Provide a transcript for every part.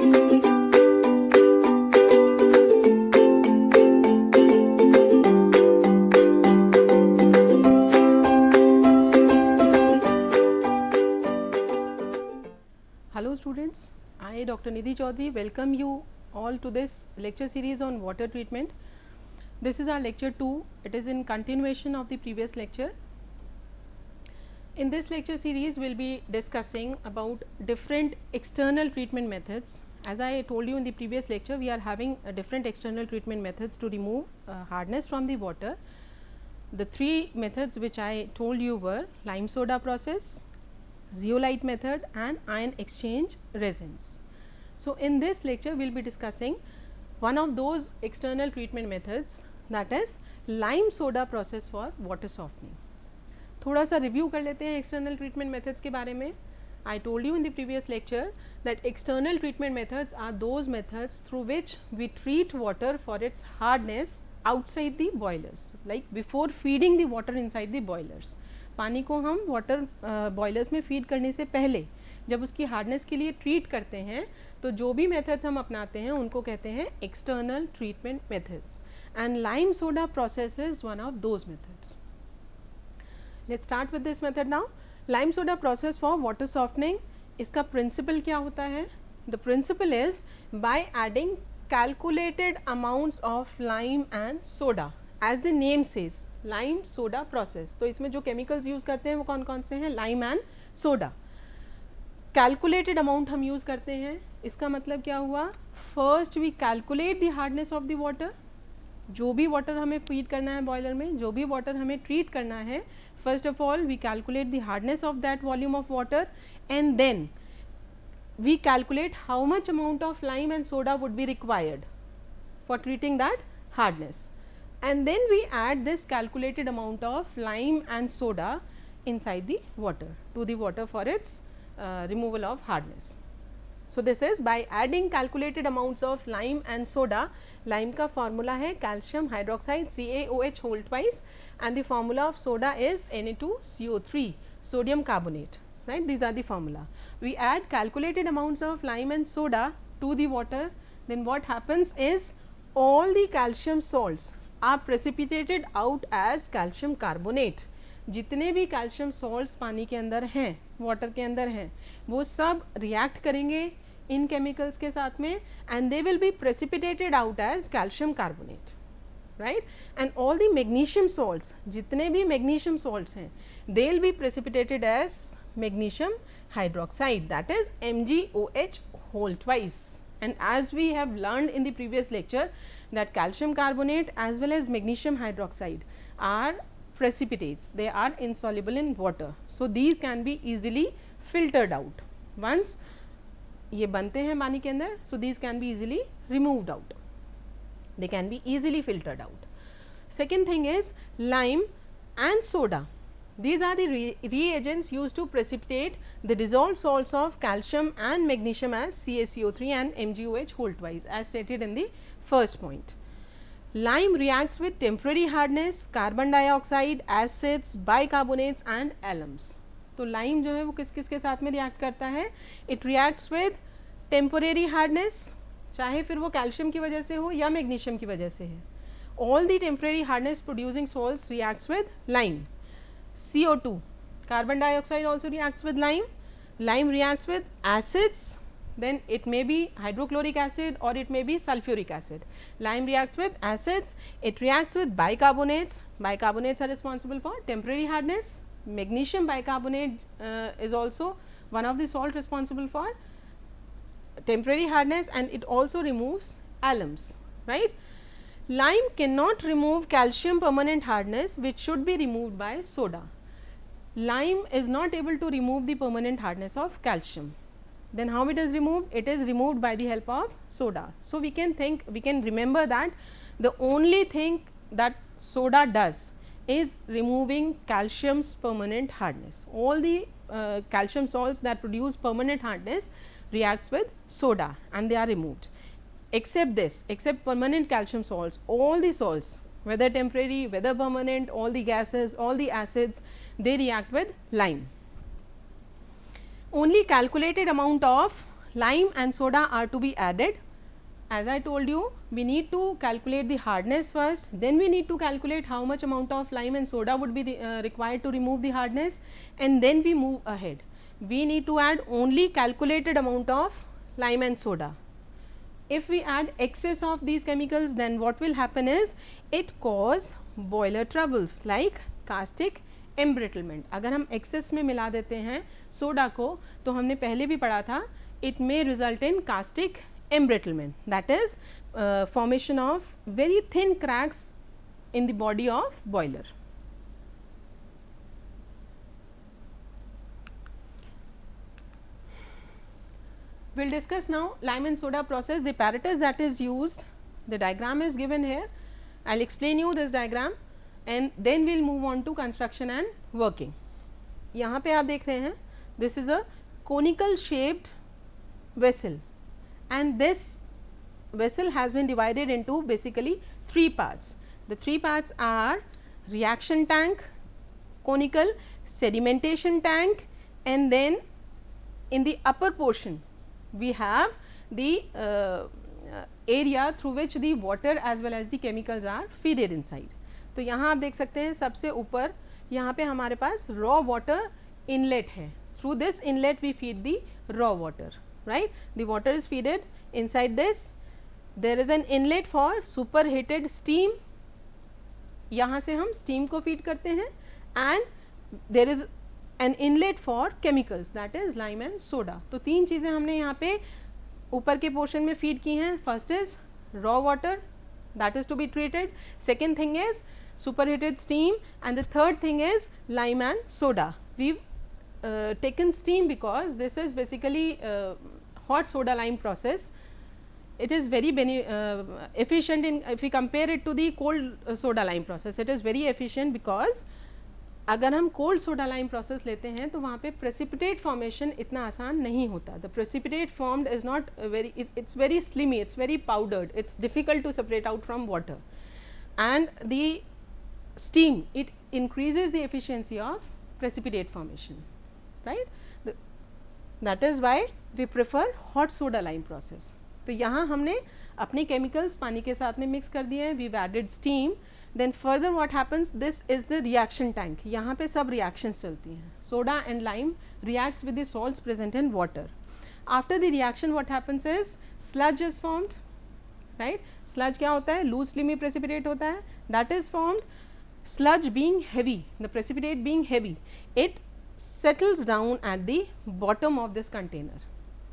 Hello students, I Dr. Nidhi Chaudhary welcome you all to this lecture series on water treatment. This is our lecture 2, it is in continuation of the previous lecture. In this lecture series we will be discussing about different external treatment methods. As I told you in the previous lecture, we are having different external treatment methods to remove hardness from the water. The three methods which I told you were lime soda process, zeolite method and ion exchange resins. So, in this lecture we will be discussing one of those external treatment methods, that is lime soda process for water softening. थोड़ा सा review कर लेते हैं external treatment methods के बारे में. I told you in the previous lecture that external treatment methods are those methods through which we treat water for its hardness outside the boilers, like before feeding the water inside the boilers. पानी को हम water boilers में feed करने से पहले जब उसकी hardness के लिए ट्रीट करते हैं तो जो भी मेथड्स हम अपनाते हैं उनको कहते हैं external treatment methods, and lime soda process is one of those methods. Let's start with this method now. Lime soda process for water softening, इसका प्रिंसिपल क्या होता है? The principle is by adding calculated amounts of lime and soda. As the name says lime soda process, तो इसमें जो chemicals use करते हैं वो कौन कौन से हैं? Lime and soda. Calculated amount हम यूज़ करते हैं, इसका मतलब क्या हुआ? First we calculate the hardness of the water. जो भी वाटर हमें फीड करना है बॉयलर में, जो भी वाटर हमें ट्रीट करना है, first of all we calculate the hardness of that volume of water and then we calculate how much amount of lime and soda would be required for treating that hardness, and then we add this calculated amount of lime and soda inside the water to the water for its removal of hardness. So, this is by adding calculated amounts of lime and soda. Lime का formula है calcium hydroxide CaOH whole twice, and the formula of soda is Na2CO3 sodium carbonate. Right, these are the formula. We add calculated amounts of lime and soda to the water, then what happens is all the calcium salts are precipitated out as calcium carbonate. जितने भी calcium salts पानी के अंदर हैं, water के अंदर हैं, वो सब react करेंगे इन chemicals के साथ में and they will be precipitated out as calcium carbonate. Right, and all the magnesium salts, जितने भी magnesium salts हैं, they will be precipitated as magnesium hydroxide, that is MgOH whole twice. And as we have learned in the previous lecture that calcium carbonate as well as magnesium hydroxide are precipitates, they are insoluble in water. So, these can be easily filtered out once ये बनते हैं पानी के अंदर. So, these can be easily removed out, they can be easily filtered out. Second thing is lime and soda. These are the reagents used to precipitate the dissolved salts of calcium and magnesium as CaCO3 and MgOH whole twice, as stated in the first point. Lime reacts with temporary hardness, carbon dioxide, acids, bicarbonates and alums. तो lime जो है वो किस किस के साथ में react करता है? It reacts with temporary hardness, चाहे फिर वो कैल्शियम की वजह से हो या मैग्नीशियम की वजह से है. All the temporary hardness producing salts reacts with lime. CO2, carbon dioxide also reacts with lime. Lime reacts with acids, then it may be hydrochloric acid or it may be sulfuric acid. Lime reacts with acids, it reacts with bicarbonates. Bicarbonates are responsible for temporary hardness. Magnesium bicarbonate is also one of the salt responsible for temporary hardness, and it also removes alums. Right. Lime cannot remove calcium permanent hardness, which should be removed by soda. Lime is not able to remove the permanent hardness of calcium. Then how it is removed? It is removed by the help of soda. So, we can remember that the only thing that soda does is removing calcium's permanent hardness. All the calcium salts that produce permanent hardness reacts with soda and they are removed. Except this, except permanent calcium salts, all the salts, whether temporary, whether permanent, all the gases, all the acids, they react with lime. Only calculated amount of lime and soda are to be added. As I told you, we need to calculate the hardness first, then we need to calculate how much amount of lime and soda would be required to remove the hardness, and then we move ahead. We need to add only calculated amount of lime and soda. If we add excess of these chemicals, then what will happen is it cause boiler troubles like caustic embrittlement. अगर हम excess में मिला देते हैं soda को, तो हमने पहले भी पढ़ा था, it may result in caustic embrittlement, that is formation of very thin cracks in the body of boiler. We will discuss now lime and soda process. The apparatus that is used, the diagram is given here. I will explain you this diagram and then we will move on to construction and working. यहाँ पे आप देख रहे हैं, this is a conical shaped vessel, and this vessel has been divided into basically 3 parts. The 3 parts are reaction tank, conical sedimentation tank, and then in the upper portion we have the area through which the water as well as the chemicals are feeded inside. तो यहाँ आप देख सकते हैं सबसे ऊपर यहाँ पे हमारे पास raw water inlet है. Through this inlet we feed the raw water, right? The water is feeded inside this. There is an inlet for superheated steam. यहाँ से हम steam को feed करते हैं, and there is an inlet for chemicals, that is lime and soda. तो 3 चीज़ें हमने यहाँ पे ऊपर के portion में feed की हैं. First is raw water that is to be treated. Second thing is superheated steam, and the third thing is lime and soda. We've taken steam because this is basically hot soda lime process. It is very efficient in, if we compare it to the cold soda lime process, it is very efficient because अगर हम cold soda lime process लेते हैं तो वहाँ पे precipitate formation इतना आसान नहीं होता. The precipitate formed is not very, it's very slimy, it's very powdered, it's difficult to separate out from water, and the steam, it increases the efficiency of precipitate formation, right? That is why we prefer hot soda lime process. तो यहाँ हमने अपने chemicals पानी के साथ में mix कर दिए हैं, we've added steam. Then further what happens, this is the reaction tank. यहाँ पे सब reactions चलती हैं. Soda and lime reacts with the salts present in water. After the reaction what happens is sludge is formed, right? Sludge क्या होता है? Loose slimy precipitate होता है. That is formed. Sludge being heavy, the precipitate being heavy, it settles down at the bottom of this container.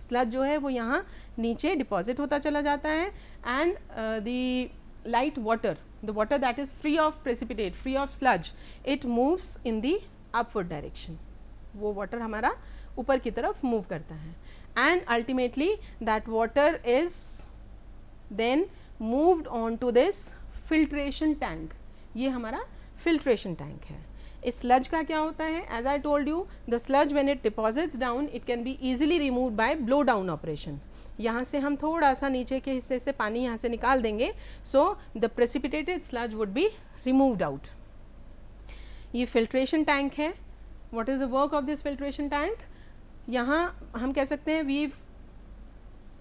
Sludge जो है वो यहाँ नीचे डिपॉजिट होता चला जाता है, and the light water, the water that is free of precipitate, free of sludge, it moves in the upward direction. वो वाटर हमारा ऊपर की तरफ मूव करता है, and ultimately that water is then moved on to this filtration tank. ये हमारा filtration tank है. इस स्लज का क्या होता है? As I told you, the sludge when it deposits down it can be easily removed by blow down operation. यहाँ से हम थोड़ा सा नीचे के हिस्से से पानी यहाँ से निकाल देंगे, so the precipitated sludge would be removed out. ये फिल्ट्रेशन टैंक है. What is the work of this filtration tank? यहाँ हम कह सकते हैं we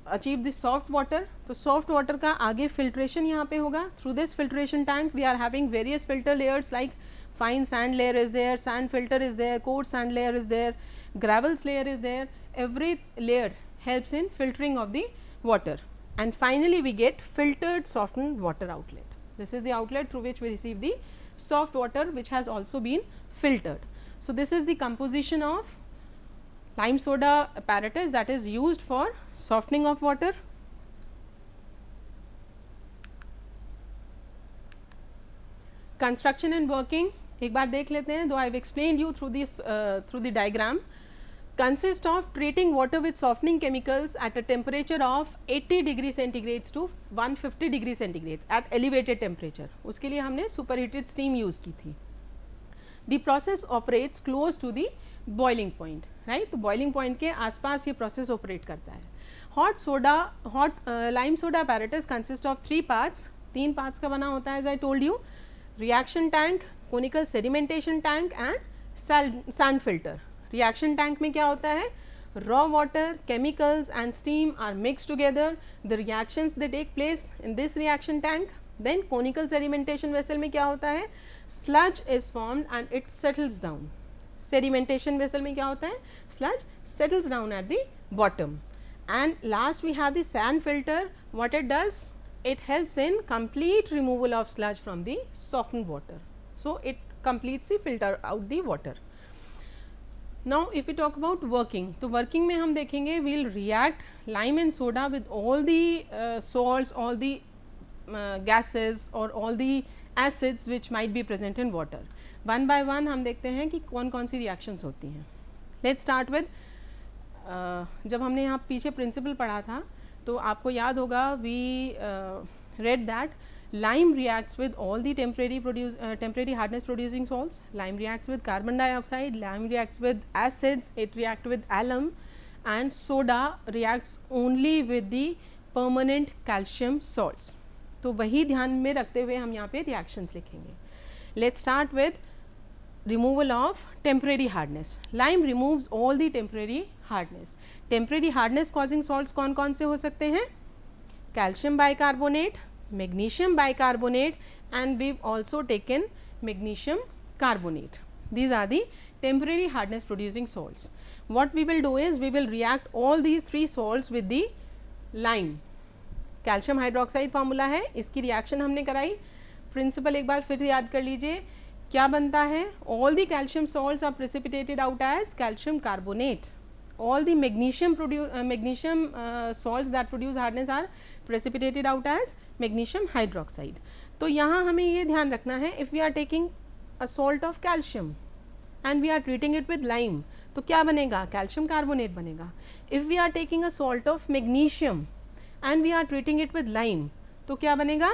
achieve this soft water. तो सॉफ्ट वाटर का आगे फिल्ट्रेशन यहाँ पे होगा. Through this filtration tank we are having various filter layers like fine sand layer is there, sand filter is there, coarse sand layer is there, gravels layer is there. Every layer helps in filtering of the water, and finally we get filtered softened water outlet. This is the outlet through which we receive the soft water which has also been filtered. So this is the composition of lime soda apparatus that is used for softening of water. Construction and working एक बार देख लेते हैं. Though I have explained you through this through the diagram. Consist of treating water with softening chemicals at a temperature of 80 degree centigrades to 150 degree centigrades at elevated temperature. उसके लिए हमने superheated steam use की थी. The process operates close to the boiling point, right? तो boiling point के आसपास ये process operate करता है. Hot lime soda apparatus consist of 3 parts. 3 parts का बना होता है as I told you. Reaction tank, conical sedimentation tank and sand filter. Reaction tank में क्या होता है? raw water, chemicals and steam are mixed together. The reactions they take place in this reaction tank. Then conical sedimentation vessel में क्या होता है, sludge is formed and it settles down. Sedimentation vessel में क्या होता है, sludge settles down at the bottom. And last we have the sand filter. What it does, it helps in complete removal of sludge from the softened water. So it completely filter out the water. Now if we talk about working, तो working में हम देखेंगे we will react lime and soda with all the salts, all the gases or all the acids which might be present in water. One by one हम देखते हैं कि कौन कौन सी reactions होती हैं. Let's start with जब हमने यहाँ पीछे principle पढ़ा था तो आपको याद होगा we read that lime reacts with all the temporary hardness producing salts. Lime reacts with carbon dioxide, lime reacts with acids, it reacts with alum, and soda reacts only with the permanent calcium salts. तो वही ध्यान में रखते हुए हम यहाँ पे reactions लिखेंगे. Let's start with removal of temporary hardness. Lime removes all the temporary hardness. Temporary hardness causing salts कौन कौन से हो सकते हैं, calcium bicarbonate, magnesium bicarbonate, and we've also taken magnesium carbonate. These are the temporary hardness producing salts. What we will do is we will react all these three salts with the lime. Calcium hydroxide formula है, इसकी reaction हमने कराई. Principal एक बार फिर याद कर लीजिए, क्या बनता है, all the calcium salts are precipitated out as calcium carbonate. All the magnesium salts that produce hardness are precipitated out as magnesium hydroxide. तो यहाँ हमें ये ध्यान रखना है, if we are taking a salt of calcium and we are treating it with lime, तो क्या बनेगा, calcium carbonate बनेगा. If we are taking a salt of magnesium and we are treating it with lime, तो क्या बनेगा,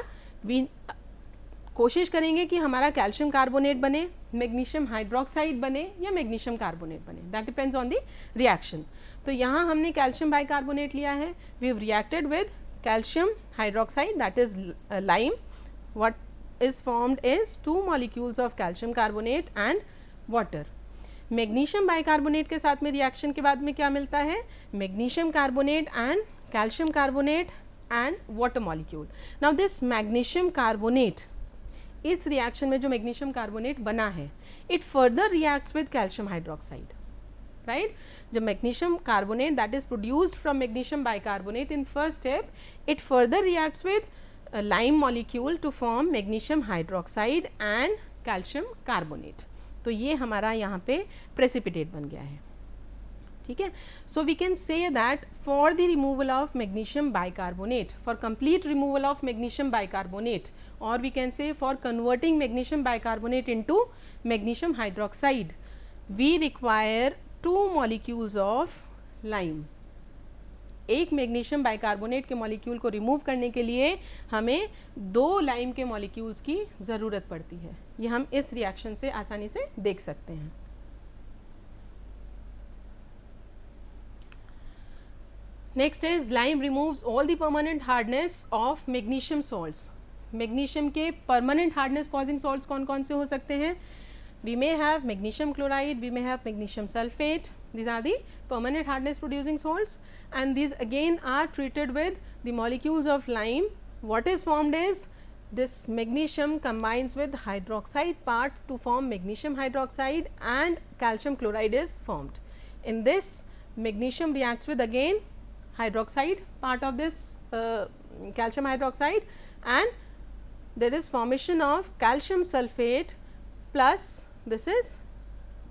कोशिश करेंगे कि हमारा कैल्शियम कार्बोनेट बने, मैग्नीशियम हाइड्रोक्साइड बने या मैग्नीशियम कार्बोनेट बने, that depends on the reaction. तो यहाँ हमने कैल्शियम बाइकार्बोनेट लिया है, we have reacted with calcium hydroxide that is lime. What is formed is 2 molecules of calcium carbonate and water. Magnesium bicarbonate के साथ में रिएक्शन के बाद में क्या मिलता है, magnesium carbonate and calcium carbonate and water molecule. Now this magnesium carbonate, इस रिएक्शन में जो मैग्नीशियम कार्बोनेट बना है, it further reacts with calcium hydroxide, right. जब magnesium carbonate that is produced from magnesium bicarbonate in first step, it further reacts with lime molecule to form magnesium hydroxide and calcium carbonate. तो ये हमारा यहाँ पे precipitate बन गया है, ठीक है. So we can say that for the removal of magnesium bicarbonate, for complete removal of magnesium bicarbonate, or we can say for converting magnesium bicarbonate into magnesium hydroxide, we require 2 molecules of lime. एक magnesium bicarbonate के molecule को remove करने के लिए हमें 2 lime के molecules की ज़रूरत पड़ती है. ये हम इस रिएक्शन से आसानी से देख सकते हैं. Next is lime removes all the permanent hardness of magnesium salts. Magnesium के परमानेंट हार्डनेस कॉजिंग सॉल्ट्स कौन कौन से हो सकते हैं, we may have magnesium chloride, we may have magnesium sulphate. these are the permanent hardness producing salts, and these again are treated with the molecules of lime. What is formed is this magnesium combines with hydroxide part to form magnesium hydroxide, and calcium chloride is formed. In this, magnesium reacts with again hydroxide part of this calcium hydroxide, and there is formation of calcium sulfate plus this is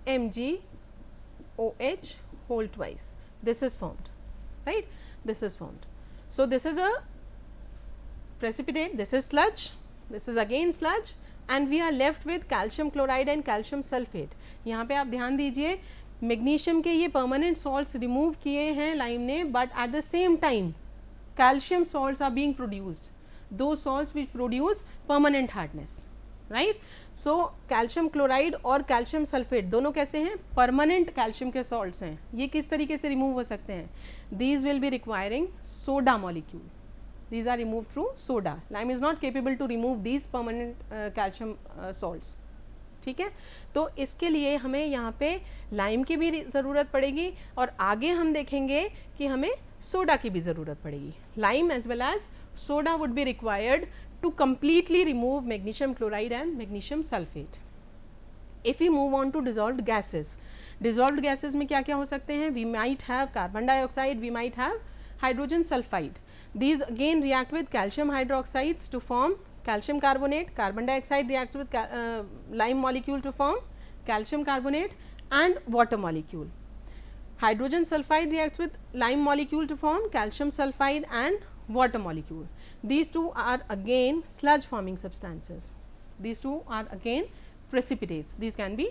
MgOH whole twice. This is formed, right? This is formed. So this is a precipitate, this is sludge, this is again sludge, and we are left with calcium chloride and calcium sulfate. यहाँ पे आप ध्यान दीजिए, magnesium के ये permanent salts remove किए हैं lime ने, but at the same time calcium salts are being produced. Those salts which produce permanent hardness, right? So calcium chloride और calcium sulfate दोनों कैसे हैं, permanent calcium के salts हैं. ये किस तरीके से remove हो सकते हैं, these will be requiring soda molecule. These are removed through soda. Lime is not capable to remove these permanent calcium salts. ठीक है। तो इसके लिए हमें यहाँ पे लाइम की भी ज़रूरत पड़ेगी और आगे हम देखेंगे कि हमें सोडा की भी ज़रूरत पड़ेगी. Lime as well as soda would be required to completely remove magnesium chloride and magnesium sulfate. If we move on to dissolved gases में क्या क्या हो सकते हैं? We might have carbon dioxide, we might have hydrogen sulfide. These again react with calcium hydroxides to form calcium carbonate. Carbon dioxide reacts with lime molecule to form calcium carbonate and water molecule. Hydrogen sulfide reacts with lime molecule to form calcium sulfide and water molecule. These two are again sludge forming substances. These two are again precipitates. These can be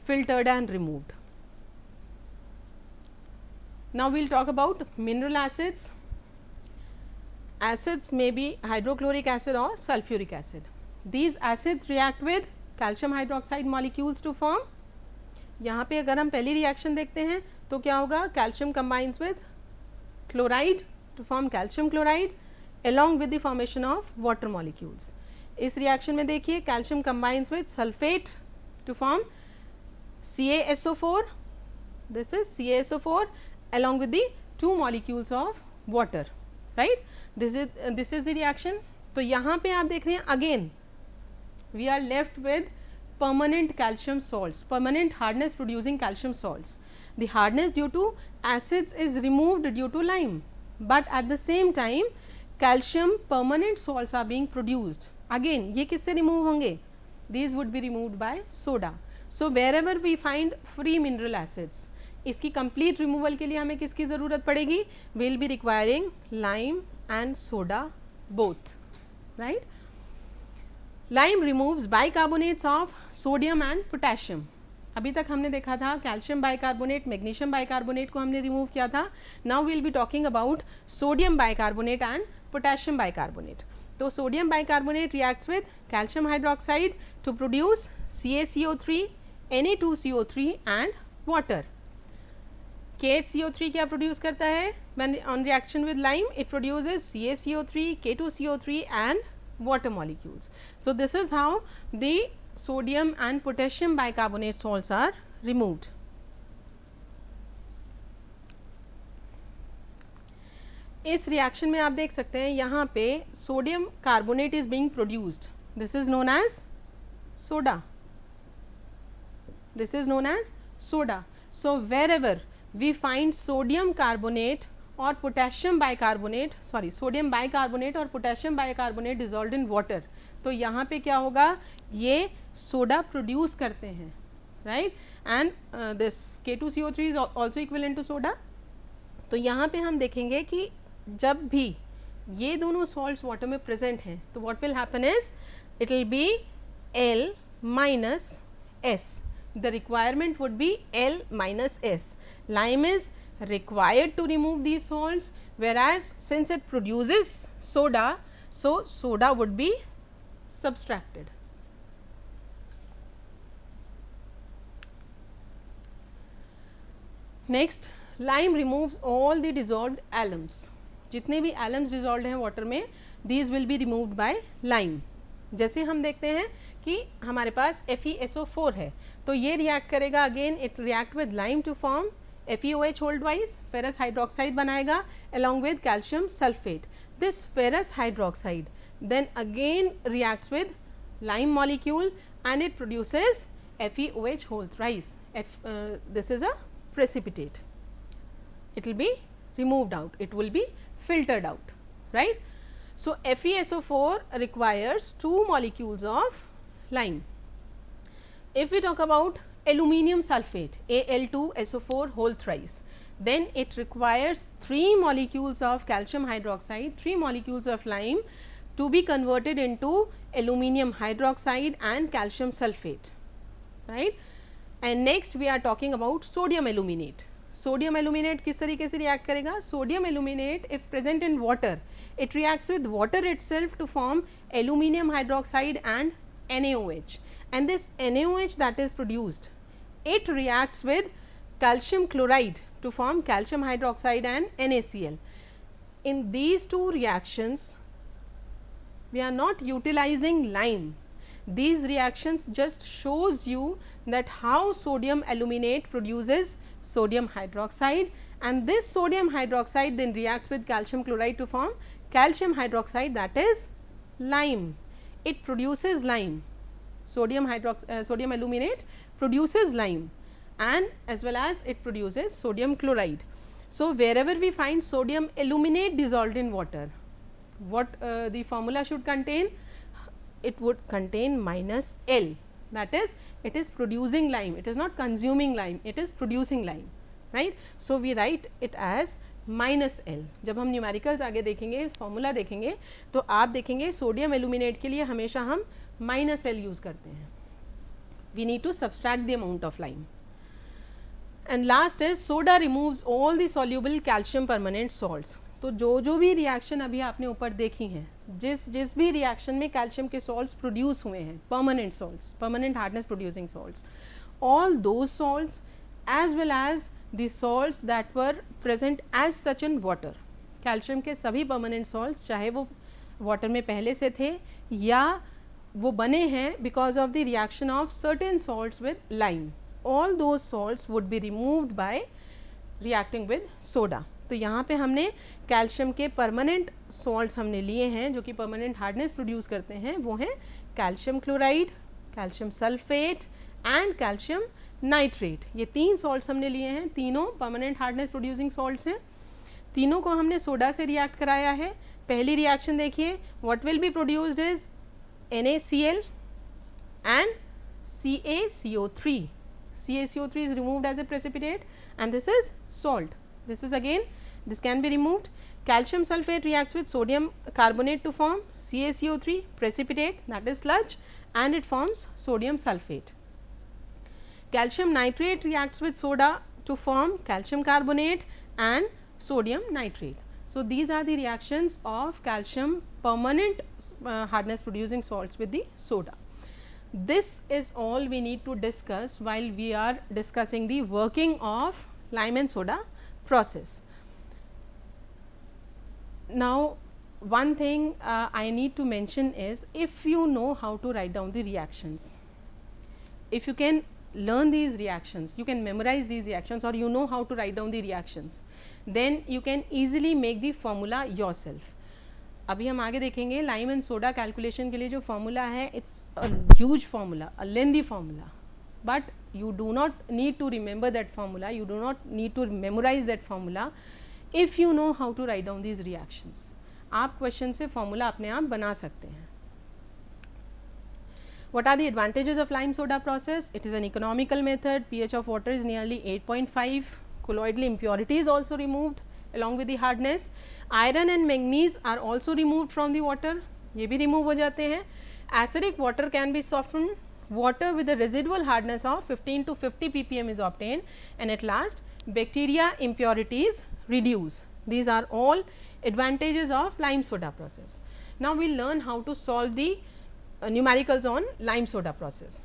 filtered and removed. Now we will talk about mineral acids. Acids may be hydrochloric acid or sulfuric acid. These acids react with calcium hydroxide molecules to form. यहाँ पे अगर हम पहली reaction देखते हैं तो क्या होगा? Calcium combines with chloride to form calcium chloride along with the formation of water molecules. इस रिएक्शन में देखिए calcium combines with sulfate to form CaSO4. This is CaSO4 along with the two molecules of water, right? This is the reaction. तो यहाँ पे आप देख रहे हैं again we are left with permanent calcium salts, permanent hardness producing calcium salts. The hardness due to acids is removed due to lime, but at the same time calcium permanent salts are being produced. Again ये किससे remove होंगे? These would be removed by soda. So wherever we find free mineral acids, इसकी complete removal के लिए हमें किसकी ज़रूरत पड़ेगी? We will be requiring lime and soda both, right? Lime removes bicarbonates of sodium and potassium. अभी तक हमने देखा था कैल्शियम बाइकार्बोनेट, मैग्नीशियम बाइकार्बोनेट को हमने रिमूव किया था. Now we will be talking about sodium bicarbonate and potassium bicarbonate. तो sodium bicarbonate reacts with calcium hydroxide to produce CaCO3, Na2CO3 and water. KHCO3 क्या प्रोड्यूस करता है? When on reaction with lime it produces CaCO3, K2CO3 and water molecules. So this is how the sodium and potassium bicarbonate salts are removed. इस reaction में आप देख सकते हैं यहाँ पे sodium carbonate is being produced. This is known as soda. This is known as soda. So wherever we find sodium carbonate or potassium bicarbonate, sorry, sodium bicarbonate और potassium bicarbonate dissolved in water, तो यहाँ पे क्या होगा? ये soda produce करते हैं, right? And this K2CO3 is also equivalent to soda. तो यहाँ पे हम देखेंगे कि जब भी ये दोनों सॉल्ट्स वाटर में प्रेजेंट हैं तो what will happen is it will be L minus S. The requirement would be L minus S. Lime is required to remove these salts, whereas since it produces soda, so soda would be subtracted. Next, lime removes all the dissolved alums. जितने भी alums dissolved हैं water में, these will be removed by lime. जैसे हम देखते हैं कि हमारे पास FeSO4 है तो ये रिएक्ट करेगा, again it react with lime to form FeOH whole twice, ferrous hydroxide बनाएगा along with calcium sulfate. This ferrous hydroxide then again reacts with lime molecule and it produces FeOH whole thrice. This is a precipitate. It will be removed out, it will be filtered out, right? So FeSO4 requires 2 molecules of lime. If we talk about aluminium sulfate, Al2SO4 whole thrice, then it requires 3 molecules of calcium hydroxide, 3 molecules of lime to be converted into aluminium hydroxide and calcium sulfate, right? And next we are talking about sodium aluminate. Sodium aluminate किस तरीके से react करेगा? Sodium aluminate if present in water, it reacts with water itself to form aluminium hydroxide and NaOH. And this NaOH that is produced, it reacts with calcium chloride to form calcium hydroxide and NaCl. In these two reactions, we are not utilizing lime. These reactions just shows you that how sodium aluminate produces sodium hydroxide, and this sodium hydroxide then reacts with calcium chloride to form calcium hydroxide, that is lime. It produces lime. Sodium aluminate produces lime, and as well as it produces sodium chloride. So, wherever we find sodium aluminate dissolved in water, what the formula should contain? It would contain minus L, that is it is producing lime, it is not consuming lime, it is producing lime, right. So, we write it as minus L. जब हम numericals आगे देखेंगे, formula देखेंगे, तो आप देखेंगे sodium aluminate के लिए हमेशा हम माइनस एल यूज़ करते हैं. We need to subtract the amount of lime. And last is soda removes all the soluble calcium permanent salts. तो जो भी रिएक्शन अभी आपने ऊपर देखी हैं, जिस भी रिएक्शन में कैल्शियम के सॉल्ट्स प्रोड्यूस हुए हैं, permanent salts, permanent hardness producing salts, all those salts as well as the salts that were present as such in water. Calcium के सभी परमानेंट सॉल्ट्स, चाहे वो वाटर में पहले से थे या वो बने हैं because of the reaction of certain salts with lime, all those salts would be removed by reacting with soda. तो यहाँ पे हमने कैल्शियम के परमानेंट सॉल्ट्स हमने लिए हैं जो कि परमानेंट हार्डनेस प्रोड्यूस करते हैं. वो हैं calcium chloride, calcium sulphate and calcium nitrate. ये 3 सॉल्ट्स हमने लिए हैं, तीनों परमानेंट हार्डनेस प्रोड्यूसिंग सॉल्ट्स हैं. तीनों को हमने सोडा से रिएक्ट कराया है. पहली रिएक्शन देखिए, what will be produced is NaCl and CaCO3. CaCO3 is removed as a precipitate and this is salt. This is again, this can be removed. Calcium sulfate reacts with sodium carbonate to form CaCO3 precipitate, that is sludge, and it forms sodium sulfate. Calcium nitrate reacts with soda to form calcium carbonate and sodium nitrate. So, these are the reactions of calcium permanent hardness producing salts with the soda. This is all we need to discuss while we are discussing the working of lime and soda process. Now, one thing I need to mention is, if you know how to write down the reactions, if you can learn these reactions, you can memorize these reactions, or you know how to write down the reactions, then you can easily make the formula yourself. अभी हम आगे देखेंगे lime and soda calculation के लिए जो formula है, it's a huge formula, a lengthy formula, but you do not need to remember that formula, you do not need to memorize that formula if you know how to write down these reactions. आप question से formula अपने आप बना सकते हैं. What are the advantages of lime soda process? It is an economical method, pH of water is nearly 8.5, colloidal impurity is also removed along with the hardness. Iron and manganese are also removed from the water, ये भी remove हो जाते हैं. Acidic water can be softened, water with a residual hardness of 15 to 50 ppm is obtained, and at last bacteria impurities reduce. These are all advantages of lime soda process. Now, we will learn how to solve the numericals on lime soda process.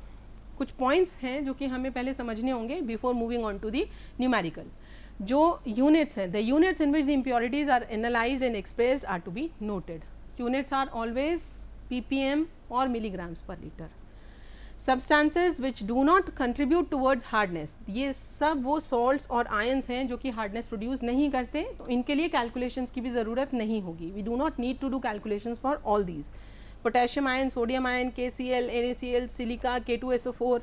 कुछ points हैं जो कि हमें पहले समझने होंगे before moving on to the numerical. जो units हैं, the units in which the impurities are analyzed and expressed are to be noted. Units are always ppm or milligrams per liter. Substances which do not contribute towards hardness, ये सब वो salts और ions हैं जो कि hardness produce नहीं करते, तो इनके लिए calculations की भी ज़रूरत नहीं होगी. We do not need to do calculations for all these. Potassium ion, sodium ion, KCl, NaCl, silica, K2SO4,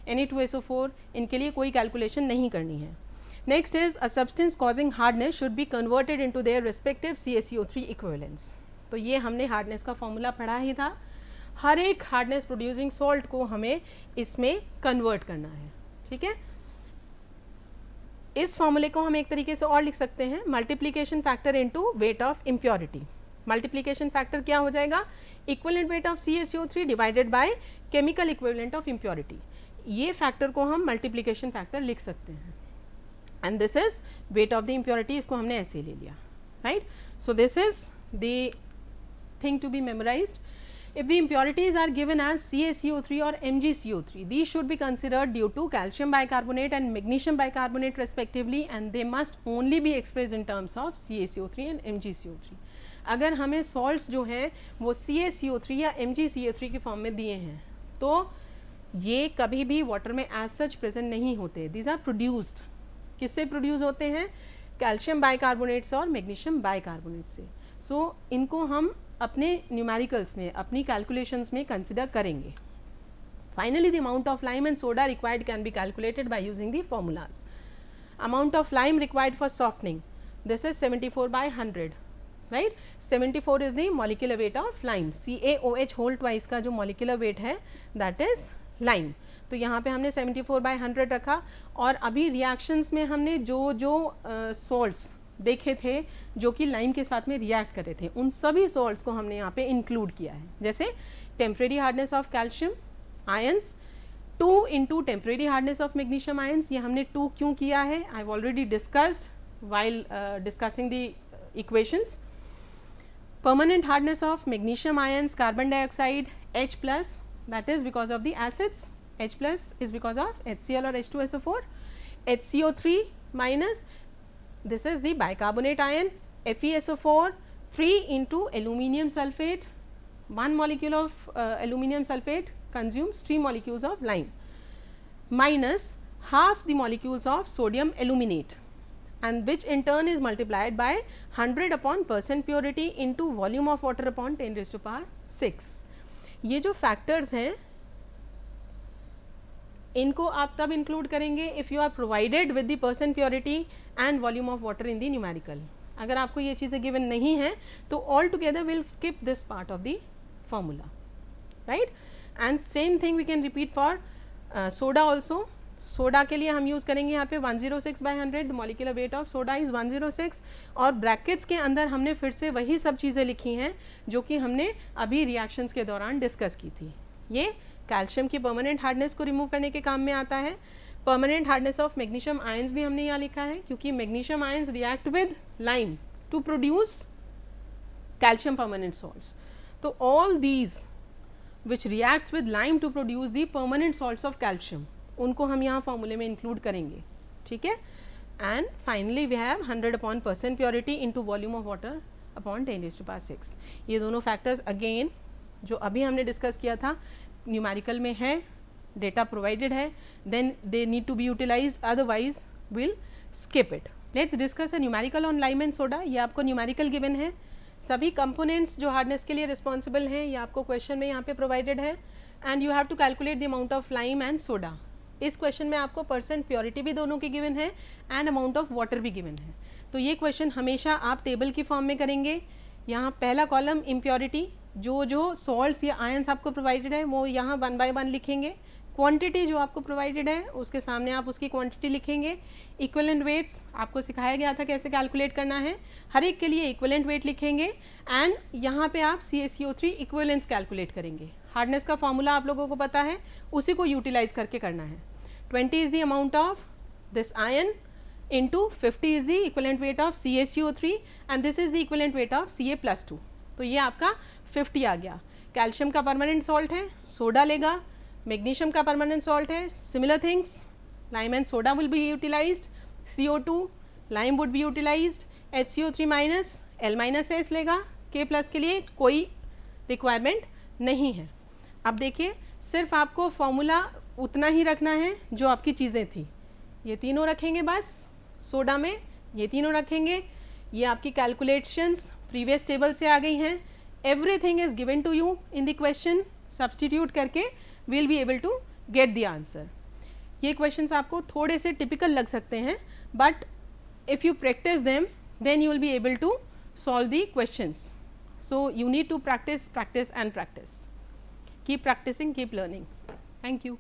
Na2SO4, इनके लिए कोई calculation नहीं करनी है. Next is a substance causing hardness should be converted into their respective CaCO3 equivalents. तो ये हमने hardness का formula पढ़ा ही था. हर एक हार्डनेस प्रोड्यूसिंग सॉल्ट को हमें इसमें कन्वर्ट करना है. ठीक है, इस फॉर्मूले को हम एक तरीके से और लिख सकते हैं, multiplication factor into weight of impurity. Multiplication factor क्या हो जाएगा, equivalent weight of CaCO3 divided by chemical equivalent of impurity. ये फैक्टर को हम मल्टीप्लिकेशन फैक्टर लिख सकते हैं, and this is weight of the impurity. इसको हमने ऐसे ले लिया, right. So this is the thing to be memorised. If the impurities are given as CaCO3 or MgCO3, these should be considered due to calcium bicarbonate and magnesium bicarbonate respectively, and they must only be expressed in terms of CaCO3 and MgCO3. अगर हमें salts जो हैं वो CaCO3 या MgCO3 की form में दिए हैं, तो ये कभी भी वाटर में एज सच प्रेजेंट नहीं होते. These are produced. किससे प्रोड्यूस होते हैं? कैल्शियम बाइकार्बोनेट से और मैग्नीशियम बाइकार्बोनेट से. सो इनको हम अपने न्यूमेरिकल्स में, अपनी कैलकुलेशंस में कंसिडर करेंगे. Finally the amount of lime and soda required can be calculated by using the formulas. Amount of lime required for softening, this is 74/100, right. 74 is the molecular weight of lime. CaOH whole twice का जो molecular weight है that is lime. तो यहाँ पे हमने 74/100 रखा. और अभी रिएक्शंस में हमने जो सॉल्ट्स देखे थे जो कि लाइम के साथ में रिएक्ट कर रहे थे, उन सभी सॉल्ट्स को हमने यहाँ पे इंक्लूड किया है. जैसे temporary hardness of calcium ions 2 into temporary hardness of magnesium ions. ये हमने 2 क्यों किया है? I have already discussed while discussing the equations. Permanent hardness of magnesium ions carbon dioxide H+, that is because of the acids. H+ is because of HCl or H2SO4. HCO3 minus, this is the bicarbonate ion FeSO4, 3 into aluminium sulfate. 1 molecule of aluminium sulfate consumes 3 molecules of lime, minus half the molecules of sodium aluminate, and which in turn is multiplied by 100 upon percent purity into volume of water upon 10⁶. ये जो factors हैं इनको आप तब include करेंगे if you are provided with the percent purity and volume of water in the numerical. अगर आपको ये चीज़ें गिवन नहीं हैं तो all together will skip this part of the formula, right. And same thing we can repeat for soda also. Soda के लिए हम यूज़ करेंगे यहाँ पे 106/100. Molecular weight of soda is 106. और ब्रैकेट्स के अंदर हमने फिर से वही सब चीज़ें लिखी हैं जो कि हमने अभी रिएक्शंस के दौरान डिस्कस की थी. ये कैल्शियम की परमानेंट हार्डनेस को रिमूव करने के काम में आता है. Permanent hardness of magnesium ions भी हमने यहाँ लिखा है क्योंकि magnesium ions react with lime to produce calcium permanent salts. तो all these which reacts with lime to produce the permanent salts of calcium, उनको हम यहाँ फॉर्मूले में इंक्लूड करेंगे, ठीक है. And finally we have 100 upon percent purity into volume of water upon 10⁶. ये दोनों फैक्टर्स अगेन जो अभी हमने डिस्कस किया था न्यूमेरिकल में है, डेटा प्रोवाइडेड है, then they need to be utilised, otherwise will skip it. Let's discuss a numerical on lime and soda. ये आपको न्यूमेरिकल गिवन है. सभी कंपोनेंट्स जो हार्डनेस के लिए रिस्पॉन्सिबल हैं ये आपको क्वेश्चन में यहाँ पे प्रोवाइडेड है. And you have to calculate the amount of lime and soda. इस क्वेश्चन में आपको परसेंट प्योरिटी भी दोनों की गिवन है एंड अमाउंट ऑफ वाटर भी गिवन है. तो ये क्वेश्चन हमेशा आप टेबल की फॉर्म में करेंगे. यहाँ पहला कॉलम इम्प्योरिटी, जो सॉल्ट्स या आयंस आपको प्रोवाइडेड है वो यहाँ 1 by 1 लिखेंगे. क्वांटिटी जो आपको प्रोवाइडेड है उसके सामने आप उसकी क्वांटिटी लिखेंगे. इक्विवेलेंट वेट्स आपको सिखाया गया था कैसे कैलकुलेट करना है. हर एक के लिए इक्विवेलेंट वेट लिखेंगे एंड यहाँ पे आप CaCO3 इक्विवेलेंट्स कैलकुलेट करेंगे. हार्डनेस का फॉर्मूला आप लोगों को पता है, उसी को यूटिलाइज करके करना है. 20 is the amount of this ion into 50 is the equivalent weight of CaCO3 and this is the equivalent weight of Ca+2. तो ये आपका 50 आ गया. कैल्शियम का परमानेंट सॉल्ट है, सोडा लेगा. मैग्नीशियम का परमानेंट सॉल्ट है, similar things, lime and soda will be utilised. CO2 lime would be utilised. HCO3 minus L-S लेगा. K+ के लिए कोई रिक्वायरमेंट नहीं है. अब देखिए सिर्फ आपको फॉर्मूला उतना ही रखना है जो आपकी चीज़ें थी. ये तीनों रखेंगे बस सोडा में, ये तीनों रखेंगे. ये आपकी कैलकुलेशंस प्रीवियस टेबल से आ गई हैं. Everything is given to you in the question. Substitute करके will be able to get the answer. ये क्वेश्चंस आपको थोड़े से टिपिकल लग सकते हैं but if you practice them then you will be able to solve the questions. So you need to practice and practice. Keep practicing, keep learning. Thank you.